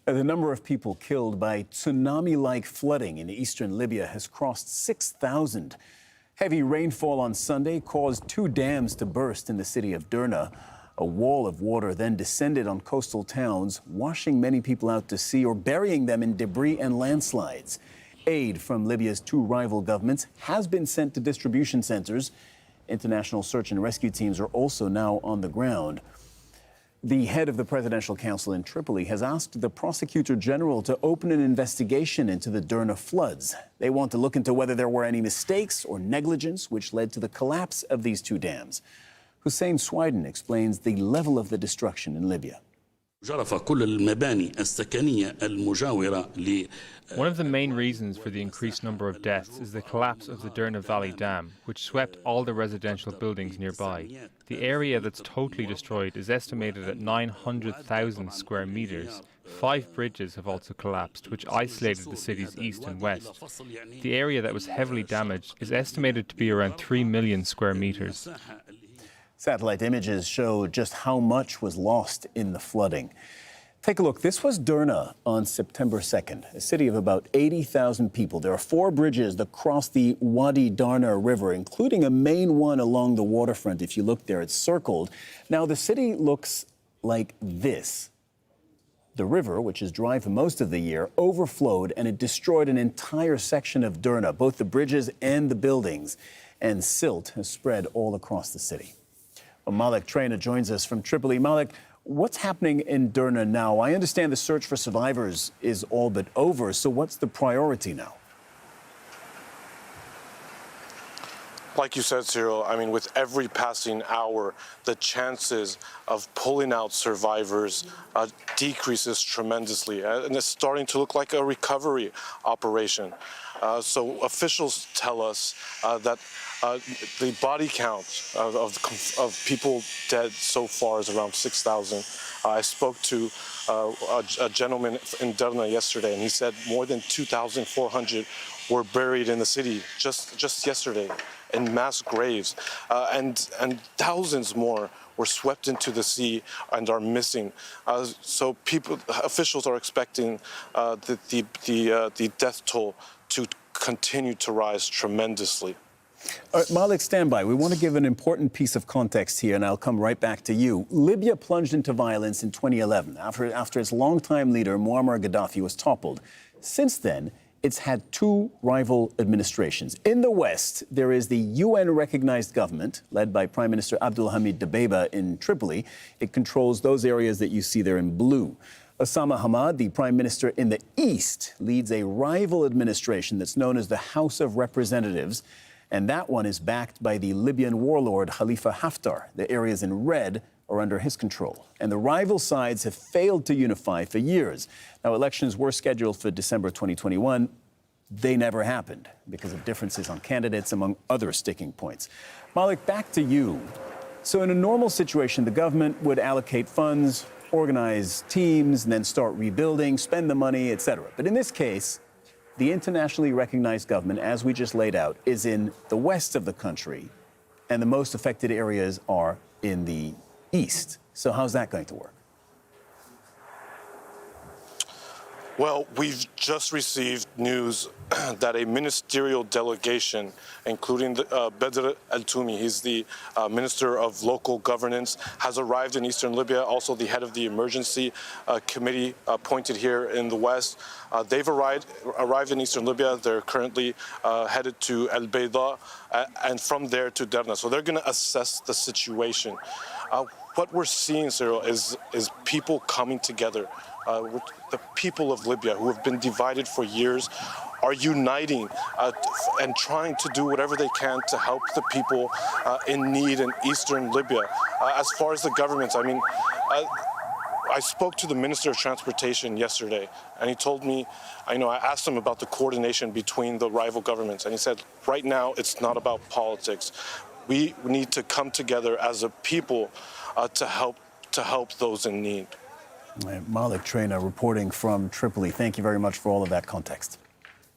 The number of people killed by tsunami-like flooding in eastern Libya has crossed 6,000. Heavy rainfall on Sunday caused two dams to burst in the city of Derna. A wall of water then descended on coastal towns, washing many people out to sea or burying them in debris and landslides. Aid from Libya's two rival governments has been sent to distribution centers. International search and rescue teams are also now on the ground. The head of the Presidential Council in Tripoli has asked the Prosecutor General to open an investigation into the Derna floods. They want to look into whether there were any mistakes or negligence which led to the collapse of these two dams. Hussein Swiden explains the level of the destruction in Libya. One of the main reasons for the increased number of deaths is the collapse of the Derna Valley Dam, which swept all the residential buildings nearby. The area that's totally destroyed is estimated at 900,000 square meters. 5 bridges have also collapsed, which isolated the city's east and west. The area that was heavily damaged is estimated to be around 3 million square meters. Satellite images show just how much was lost in the flooding. Take a look. This was Derna on September 2nd, a city of about 80,000 people. There are 4 bridges that cross the Wadi Darna River, including a main one along the waterfront. If you look there, it's circled. Now, the city looks like this. The river, which is dry for most of the year, overflowed and it destroyed an entire section of Derna, both the bridges and the buildings. And silt has spread all across the city. Malik Traina joins us from Tripoli. Malik, what's happening in Derna now? I understand the search for survivors is all but over, so what's the priority now? Like you said, Cyril, I mean, with every passing hour, the chances of pulling out survivors decreases tremendously, and it's starting to look like a recovery operation. So officials tell us that the body count of people dead so far is around 6,000. I spoke to a gentleman in Derna yesterday, and he said more than 2,400 were buried in the city just yesterday in mass graves, and thousands more were swept into the sea and are missing. So officials are expecting the death toll to continue to rise tremendously. Malik, stand by. We want to give an important piece of context here, and I'll come right back to you. Libya plunged into violence in 2011 after its longtime leader, Muammar Gaddafi, was toppled. Since then, it's had 2 rival administrations. In the West, there is the UN-recognized government, led by Prime Minister Abdul Hamid Dbeibah in Tripoli. It controls those areas that you see there in blue. Osama Hamad, the Prime Minister in the East, leads a rival administration that's known as the House of Representatives, and that one is backed by the Libyan warlord Khalifa Haftar. The areas in red are under his control. And the rival sides have failed to unify for years. Now, elections were scheduled for December 2021. They never happened because of differences on candidates, among other sticking points. Malik, back to you. So in a normal situation, the government would allocate funds, organize teams, and then start rebuilding, spend the money, etc. But in this case, the internationally recognized government, as we just laid out, is in the west of the country, and the most affected areas are in the east. So how's that going to work? Well, we've just received news that a ministerial delegation, including Bedr al-Toumi, he's the Minister of Local Governance, has arrived in eastern Libya, also the head of the emergency committee appointed here in the west. They've arrived in eastern Libya. They're currently headed to El Bayda and from there to Derna. So they're going to assess the situation. What we're seeing, Cyril, is people coming together. The people of Libya, who have been divided for years, are uniting and trying to do whatever they can to help the people in need in eastern Libya. As far as the governments, I mean, I spoke to the Minister of Transportation yesterday, and he told me, I asked him about the coordination between the rival governments, and he said, right now, it's not about politics. We need to come together as a people to help those in need. Malik Traina reporting from Tripoli. Thank you very much for all of that context.